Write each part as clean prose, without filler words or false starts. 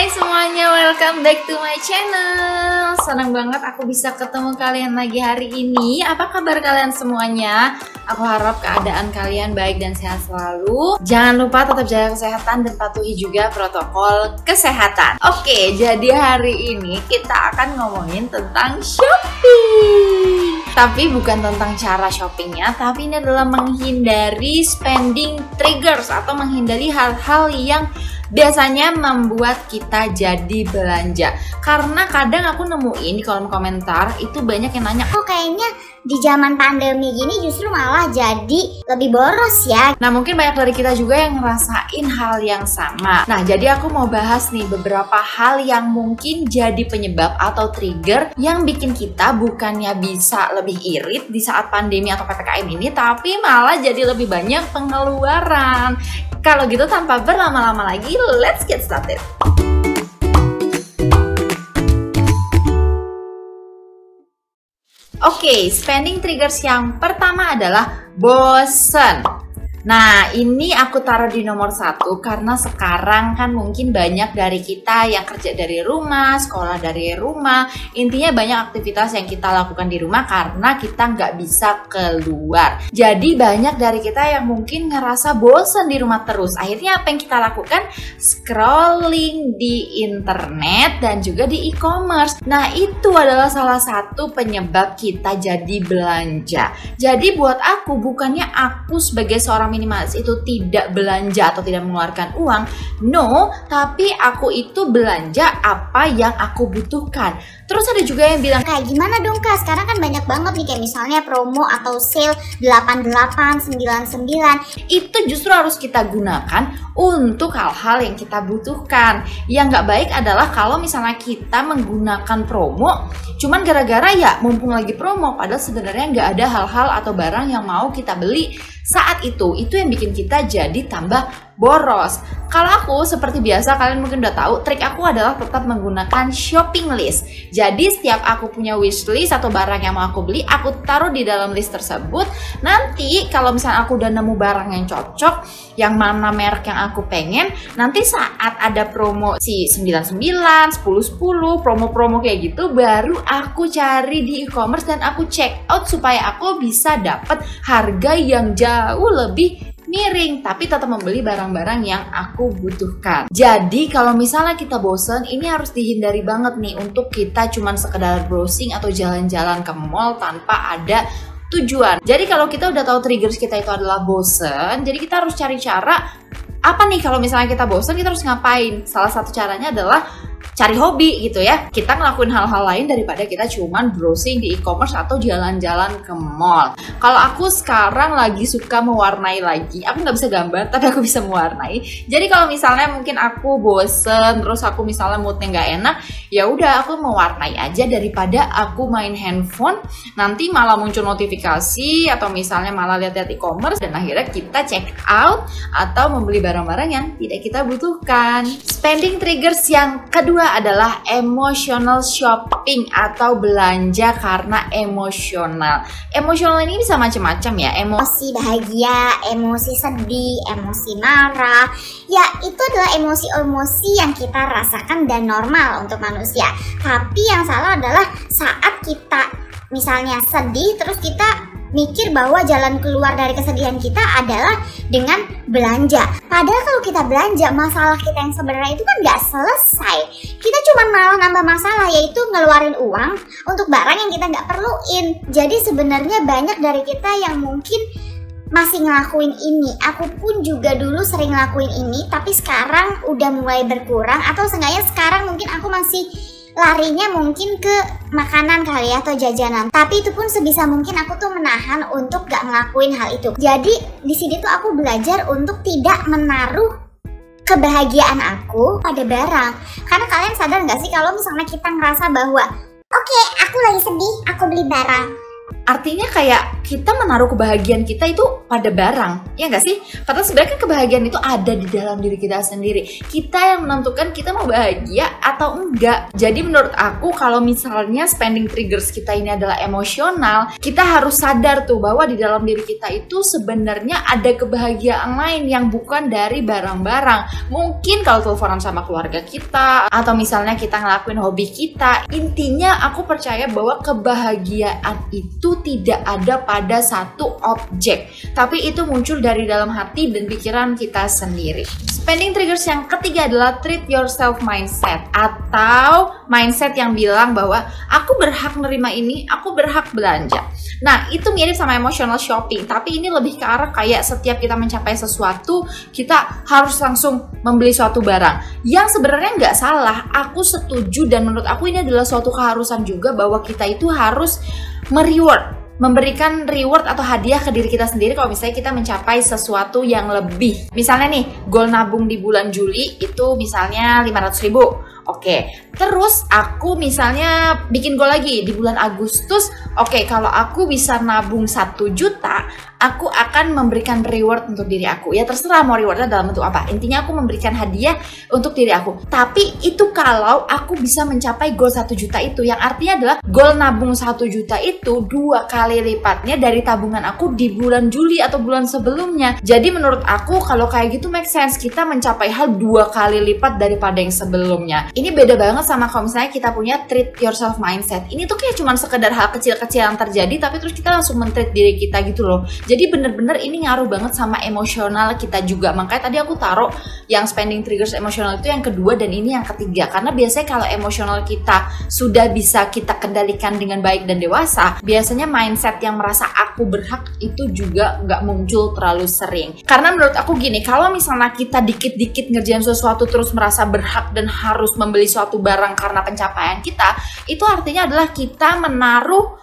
Hai semuanya, welcome back to my channel. Senang banget aku bisa ketemu kalian lagi hari ini. Apa kabar kalian semuanya? Aku harap keadaan kalian baik dan sehat selalu. Jangan lupa tetap jaga kesehatan dan patuhi juga protokol kesehatan. Oke, jadi hari ini kita akan ngomongin tentang shopping. Tapi bukan tentang cara shoppingnya, tapi ini adalah menghindari spending triggers atau menghindari hal-hal yang biasanya membuat kita jadi belanja. Karena kadang aku nemuin di kolom komentar itu banyak yang nanya, kok kayaknya di zaman pandemi gini justru malah jadi lebih boros ya. Nah mungkin banyak dari kita juga yang ngerasain hal yang sama. Nah jadi aku mau bahas nih beberapa hal yang mungkin jadi penyebab atau trigger yang bikin kita bukannya bisa lebih irit di saat pandemi atau PPKM ini, tapi malah jadi lebih banyak pengeluaran. Kalau gitu tanpa berlama-lama lagi, let's get started. Oke, spending triggers yang pertama adalah bosen. Nah, ini aku taruh di nomor 1 karena sekarang kan mungkin banyak dari kita yang kerja dari rumah, sekolah dari rumah. Intinya banyak aktivitas yang kita lakukan di rumah karena kita nggak bisa keluar. Jadi banyak dari kita yang mungkin ngerasa bosan di rumah terus. Akhirnya apa yang kita lakukan? Scrolling di internet dan juga di e-commerce. Nah, itu adalah salah satu penyebab kita jadi belanja. Jadi buat aku, bukannya aku sebagai seorang minimalis itu tidak belanja atau tidak mengeluarkan uang, no, tapi aku itu belanja apa yang aku butuhkan. Terus ada juga yang bilang, kayak gimana dong Kak, sekarang kan banyak banget nih kayak misalnya promo atau sale 88,99. Itu justru harus kita gunakan untuk hal-hal yang kita butuhkan. Yang nggak baik adalah kalau misalnya kita menggunakan promo cuman gara-gara ya mumpung lagi promo, padahal sebenarnya nggak ada hal-hal atau barang yang mau kita beli saat itu yang bikin kita jadi tambah boros. Kalau aku seperti biasa, kalian mungkin udah tahu, trik aku adalah tetap menggunakan shopping list. Jadi setiap aku punya wish list atau barang yang mau aku beli, aku taruh di dalam list tersebut. Nanti kalau misalnya aku udah nemu barang yang cocok, yang mana merek yang aku pengen, nanti saat ada promo si 99, 10, 10, promo-promo kayak gitu, baru aku cari di e-commerce dan aku check out supaya aku bisa dapat harga yang jauh lebih miring, tapi tetap membeli barang-barang yang aku butuhkan. Jadi kalau misalnya kita bosen, ini harus dihindari banget nih untuk kita cuman sekedar browsing atau jalan-jalan ke mall tanpa ada tujuan. Jadi kalau kita udah tahu triggers kita itu adalah bosen, jadi kita harus cari cara apa nih kalau misalnya kita bosen, kita harus ngapain. Salah satu caranya adalah cari hobi gitu ya. Kita ngelakuin hal-hal lain daripada kita cuman browsing di e-commerce atau jalan-jalan ke mall. Kalau aku sekarang lagi suka mewarnai lagi. Aku nggak bisa gambar, tapi aku bisa mewarnai. Jadi kalau misalnya mungkin aku bosen, terus aku misalnya moodnya nggak enak, ya udah aku mewarnai aja daripada aku main handphone. Nanti malah muncul notifikasi atau misalnya malah lihat-lihat e-commerce dan akhirnya kita check out atau membeli barang-barang yang tidak kita butuhkan. Spending triggers yang kedua adalah emotional shopping atau belanja karena emosional. Emosional ini bisa macam-macam ya. Emosi bahagia, emosi sedih, emosi marah. Ya itu adalah emosi-emosi yang kita rasakan dan normal untuk manusia. Tapi yang salah adalah saat kita misalnya sedih terus kita mikir bahwa jalan keluar dari kesedihan kita adalah dengan belanja. Padahal kalau kita belanja, masalah kita yang sebenarnya itu kan nggak selesai. Kita cuma malah nambah masalah, yaitu ngeluarin uang untuk barang yang kita nggak perluin. Jadi sebenarnya banyak dari kita yang mungkin masih ngelakuin ini. Aku pun juga dulu sering ngelakuin ini, tapi sekarang udah mulai berkurang. Atau seenggaknya sekarang mungkin aku masih larinya mungkin ke makanan kali ya, atau jajanan. Tapi itu pun sebisa mungkin aku tuh menahan untuk gak ngelakuin hal itu. Jadi di sini tuh aku belajar untuk tidak menaruh kebahagiaan aku pada barang. Karena kalian sadar gak sih kalau misalnya kita ngerasa bahwa oke, aku lagi sedih, aku beli barang, artinya kayak kita menaruh kebahagiaan kita itu pada barang, ya nggak sih? Padahal sebenarnya kan kebahagiaan itu ada di dalam diri kita sendiri. Kita yang menentukan kita mau bahagia atau enggak. Jadi menurut aku kalau misalnya spending triggers kita ini adalah emosional, kita harus sadar tuh bahwa di dalam diri kita itu sebenarnya ada kebahagiaan lain yang bukan dari barang-barang. Mungkin kalau teleponan sama keluarga kita, atau misalnya kita ngelakuin hobi kita, intinya aku percaya bahwa kebahagiaan itu tidak ada pada satu objek, tapi itu muncul dari dalam hati dan pikiran kita sendiri. Spending triggers yang ketiga adalah treat yourself mindset, atau mindset yang bilang bahwa aku berhak nerima ini, aku berhak belanja. Nah, itu mirip sama emotional shopping, tapi ini lebih ke arah kayak setiap kita mencapai sesuatu, kita harus langsung membeli suatu barang. Yang sebenarnya nggak salah, aku setuju, dan menurut aku ini adalah suatu keharusan juga bahwa kita itu harus memberikan reward atau hadiah ke diri kita sendiri kalau misalnya kita mencapai sesuatu yang lebih. Misalnya nih, goal nabung di bulan Juli itu misalnya 500.000. Oke, terus aku misalnya bikin goal lagi di bulan Agustus. Oke, kalau aku bisa nabung 1 juta, aku akan memberikan reward untuk diri aku. Ya terserah mau rewardnya dalam bentuk apa. Intinya aku memberikan hadiah untuk diri aku. Tapi itu kalau aku bisa mencapai goal 1 juta itu. Yang artinya adalah goal nabung 1 juta itu 2 kali lipatnya dari tabungan aku di bulan Juli atau bulan sebelumnya. Jadi menurut aku kalau kayak gitu make sense. Kita mencapai hal 2 kali lipat daripada yang sebelumnya. Ini beda banget sama kalau misalnya kita punya treat yourself mindset. Ini tuh kayak cuman sekedar hal kecil-kecil yang terjadi, tapi terus kita langsung men-treat diri kita gitu loh. Jadi bener-bener ini ngaruh banget sama emosional kita juga. Makanya tadi aku taruh yang spending triggers emosional itu yang kedua dan ini yang ketiga. Karena biasanya kalau emosional kita sudah bisa kita kendalikan dengan baik dan dewasa, biasanya mindset yang merasa aku berhak itu juga nggak muncul terlalu sering. Karena menurut aku gini, kalau misalnya kita dikit-dikit ngerjain sesuatu terus merasa berhak dan harus membeli suatu barang karena pencapaian kita, itu artinya adalah kita menaruh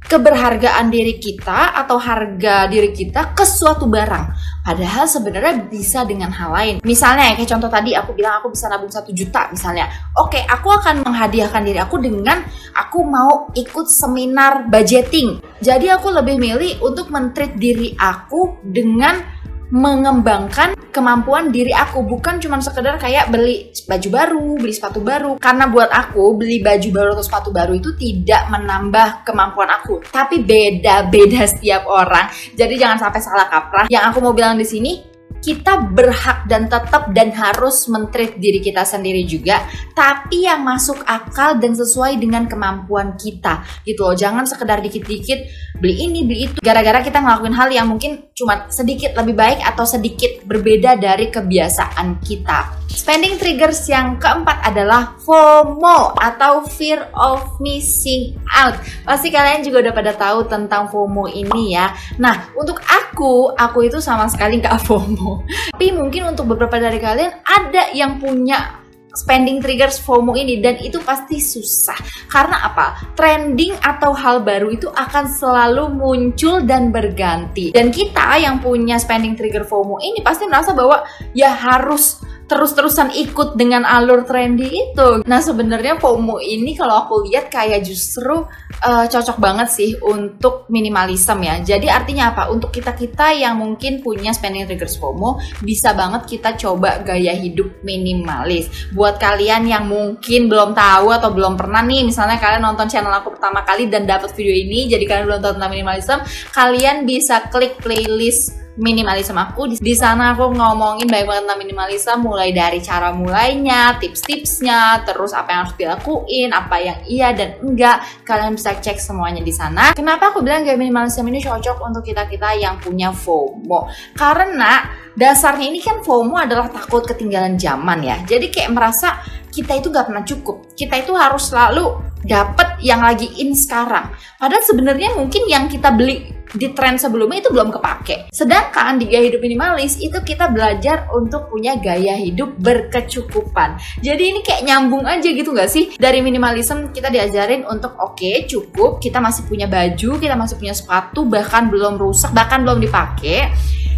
keberhargaan diri kita atau harga diri kita ke suatu barang. Padahal sebenarnya bisa dengan hal lain. Misalnya kayak contoh tadi aku bilang aku bisa nabung 1 juta misalnya. Oke, aku akan menghadiahkan diri aku dengan aku mau ikut seminar budgeting. Jadi aku lebih milih untuk men-treat diri aku dengan mengembangkan kemampuan diri aku, bukan cuma sekedar kayak beli baju baru, beli sepatu baru. Karena buat aku beli baju baru atau sepatu baru itu tidak menambah kemampuan aku, tapi beda-beda setiap orang. Jadi jangan sampai salah kaprah. Yang aku mau bilang di sini, kita berhak dan tetap dan harus men-treat diri kita sendiri juga, tapi yang masuk akal dan sesuai dengan kemampuan kita gitu loh. Jangan sekedar dikit-dikit beli ini, beli itu, gara-gara kita ngelakuin hal yang mungkin cuma sedikit lebih baik atau sedikit berbeda dari kebiasaan kita. Spending triggers yang keempat adalah FOMO atau Fear of Missing Out. Pasti kalian juga udah pada tahu tentang FOMO ini ya. Nah, untuk aku itu sama sekali nggak FOMO. Tapi mungkin untuk beberapa dari kalian ada yang punya spending triggers FOMO ini, dan itu pasti susah. Karena apa? Trending atau hal baru itu akan selalu muncul dan berganti. Dan kita yang punya spending trigger FOMO ini pasti merasa bahwa ya harus terus-terusan ikut dengan alur trendy itu. Nah sebenarnya FOMO ini kalau aku lihat kayak justru cocok banget sih untuk minimalism ya. Jadi artinya apa? Untuk kita-kita yang mungkin punya spending triggers FOMO, bisa banget kita coba gaya hidup minimalis. Buat kalian yang mungkin belum tahu atau belum pernah nih, misalnya kalian nonton channel aku pertama kali dan dapat video ini, jadi kalian belum tahu tentang minimalism, kalian bisa klik playlist minimalism aku. Di sana aku ngomongin banyak banget tentang minimalism, mulai dari cara mulainya, tips-tipsnya, terus apa yang harus dilakuin, apa yang iya dan enggak. Kalian bisa cek semuanya di sana. Kenapa aku bilang gaya minimalism ini cocok untuk kita-kita yang punya FOMO? Karena dasarnya ini kan FOMO adalah takut ketinggalan zaman ya. Jadi kayak merasa kita itu gak pernah cukup. Kita itu harus selalu dapat yang lagi in sekarang. Padahal sebenarnya mungkin yang kita beli di tren sebelumnya itu belum kepake. Sedangkan di gaya hidup minimalis itu kita belajar untuk punya gaya hidup berkecukupan. Jadi ini kayak nyambung aja gitu gak sih? Dari minimalism kita diajarin untuk oke, cukup, kita masih punya baju, kita masih punya sepatu, bahkan belum rusak, bahkan belum dipakai.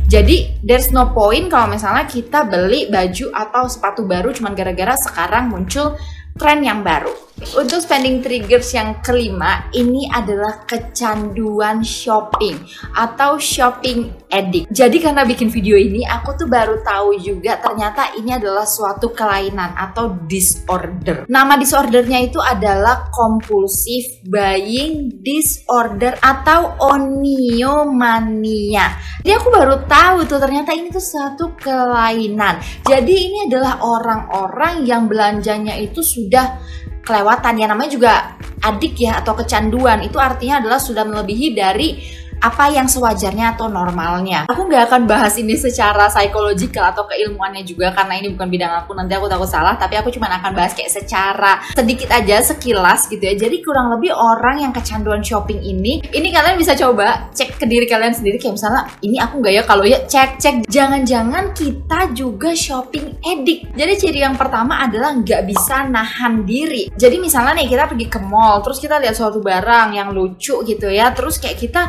Jadi there's no point kalau misalnya kita beli baju atau sepatu baru cuman gara-gara sekarang muncul tren yang baru. Untuk spending triggers yang kelima, ini adalah kecanduan shopping atau shopping addict. Jadi karena bikin video ini, aku tuh baru tahu juga ternyata ini adalah suatu kelainan atau disorder. Nama disordernya itu adalah compulsive buying disorder atau oniomania. Jadi aku baru tahu tuh ternyata ini tuh suatu kelainan. Jadi ini adalah orang-orang yang belanjanya itu sudah kelewatan, ya namanya juga adik ya atau kecanduan, itu artinya adalah sudah melebihi dari apa yang sewajarnya atau normalnya. Aku nggak akan bahas ini secara psikologikal atau keilmuannya juga karena ini bukan bidang aku, nanti aku takut salah, tapi aku cuma akan bahas kayak secara sedikit aja, sekilas gitu ya. Jadi kurang lebih orang yang kecanduan shopping ini kalian bisa coba cek ke diri kalian sendiri, kayak misalnya ini aku nggak ya, kalau ya cek jangan-jangan kita juga shopping addict. Jadi ciri yang pertama adalah nggak bisa nahan diri. Jadi misalnya nih kita pergi ke mall, terus kita lihat suatu barang yang lucu gitu ya, terus kayak kita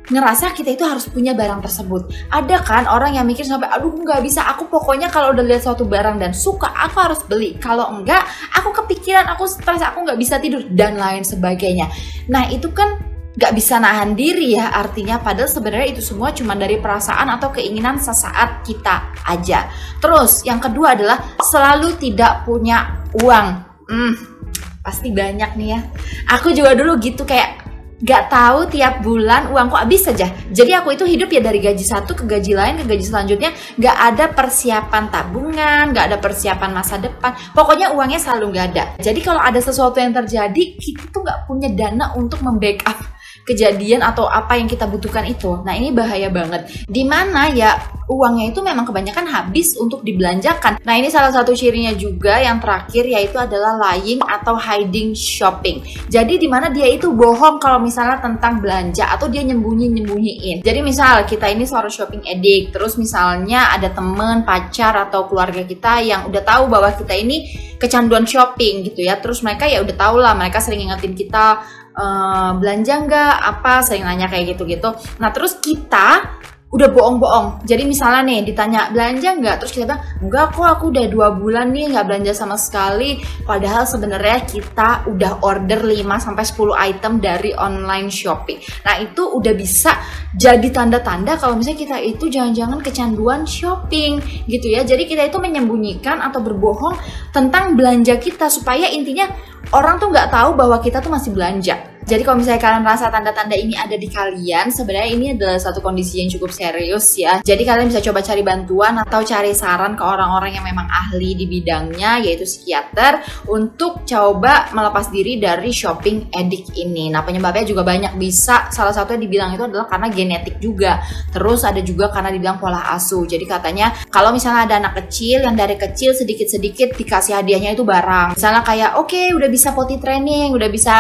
ngerasa kita itu harus punya barang tersebut. Ada kan orang yang mikir sampai aduh nggak bisa, aku pokoknya kalau udah lihat suatu barang dan suka aku harus beli, kalau enggak aku kepikiran, aku stres, aku nggak bisa tidur dan lain sebagainya. Nah itu kan nggak bisa nahan diri ya artinya, padahal sebenarnya itu semua cuma dari perasaan atau keinginan sesaat kita aja. Terus yang kedua adalah selalu tidak punya uang. Pasti banyak nih ya, aku juga dulu gitu, kayak gak tahu tiap bulan uangku habis saja. Jadi aku itu hidup ya dari gaji satu ke gaji lain, ke gaji selanjutnya. Gak ada persiapan tabungan, gak ada persiapan masa depan. Pokoknya uangnya selalu gak ada. Jadi kalau ada sesuatu yang terjadi, kita tuh gak punya dana untuk membackup kejadian atau apa yang kita butuhkan itu. Nah ini bahaya banget. Dimana ya uangnya itu memang kebanyakan habis untuk dibelanjakan. Nah ini salah satu cirinya juga yang terakhir, yaitu adalah lying atau hiding shopping. Jadi dimana dia itu bohong kalau misalnya tentang belanja, atau dia nyembunyiin. Jadi misal kita ini seorang shopping addict, terus misalnya ada temen, pacar atau keluarga kita yang udah tahu bahwa kita ini kecanduan shopping gitu ya. Terus mereka ya udah tahu lah, mereka sering ngingetin kita belanja nggak, apa sering nanya kayak gitu-gitu. Nah terus kita udah bohong-bohong. Jadi misalnya nih ditanya belanja nggak, terus kita bilang enggak kok, aku udah 2 bulan nih nggak belanja sama sekali. Padahal sebenarnya kita udah order 5-10 item dari online shopping. Nah itu udah bisa jadi tanda-tanda kalau misalnya kita itu jangan-jangan kecanduan shopping gitu ya. Jadi kita itu menyembunyikan atau berbohong tentang belanja kita supaya intinya orang tuh nggak tahu bahwa kita tuh masih belanja. Jadi kalau misalnya kalian rasa tanda-tanda ini ada di kalian, sebenarnya ini adalah satu kondisi yang cukup serius ya. Jadi kalian bisa coba cari bantuan atau cari saran ke orang-orang yang memang ahli di bidangnya, yaitu psikiater, untuk coba melepas diri dari shopping addict ini. Nah penyebabnya juga banyak, bisa salah satunya dibilang itu adalah karena genetik juga. Terus ada juga karena dibilang pola asuh. Jadi katanya kalau misalnya ada anak kecil yang dari kecil sedikit-sedikit dikasih hadiahnya itu barang. Misalnya kayak oke, udah bisa potty training, udah bisa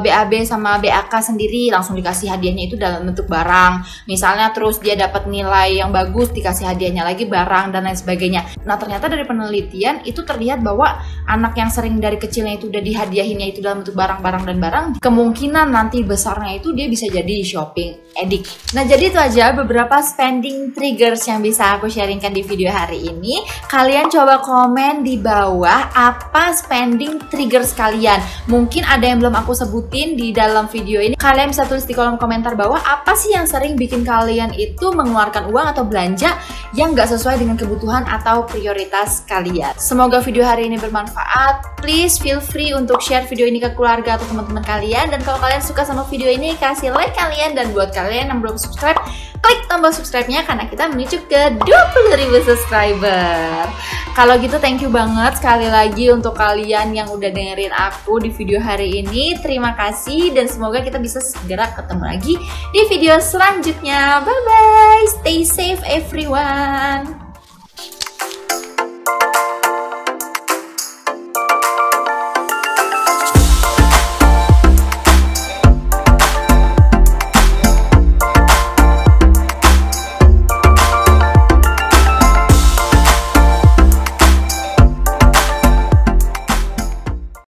BAB sama BAK sendiri, langsung dikasih hadiahnya itu dalam bentuk barang. Misalnya terus dia dapat nilai yang bagus, dikasih hadiahnya lagi barang dan lain sebagainya. Nah ternyata dari penelitian itu terlihat bahwa anak yang sering dari kecilnya itu udah dihadiahinnya itu dalam bentuk barang-barang dan barang, kemungkinan nanti besarnya itu dia bisa jadi shopping addict. Nah jadi itu aja beberapa spending triggers yang bisa aku sharingkan di video hari ini. Kalian coba komen di bawah apa spending triggers kalian. Mungkin ada yang belum aku sebutin di dalam video ini. Kalian bisa tulis di kolom komentar bawah apa sih yang sering bikin kalian itu mengeluarkan uang atau belanja yang gak sesuai dengan kebutuhan atau prioritas kalian. Semoga video hari ini bermanfaat. Please feel free untuk share video ini ke keluarga atau teman-teman kalian. Dan kalau kalian suka sama video ini, kasih like kalian. Dan buat kalian yang belum subscribe, klik tombol subscribe-nya karena kita menuju ke 20.000 subscriber. Kalau gitu thank you banget sekali lagi untuk kalian yang udah dengerin aku di video hari ini. Terima kasih dan semoga kita bisa segera ketemu lagi di video selanjutnya. Bye bye, stay safe everyone.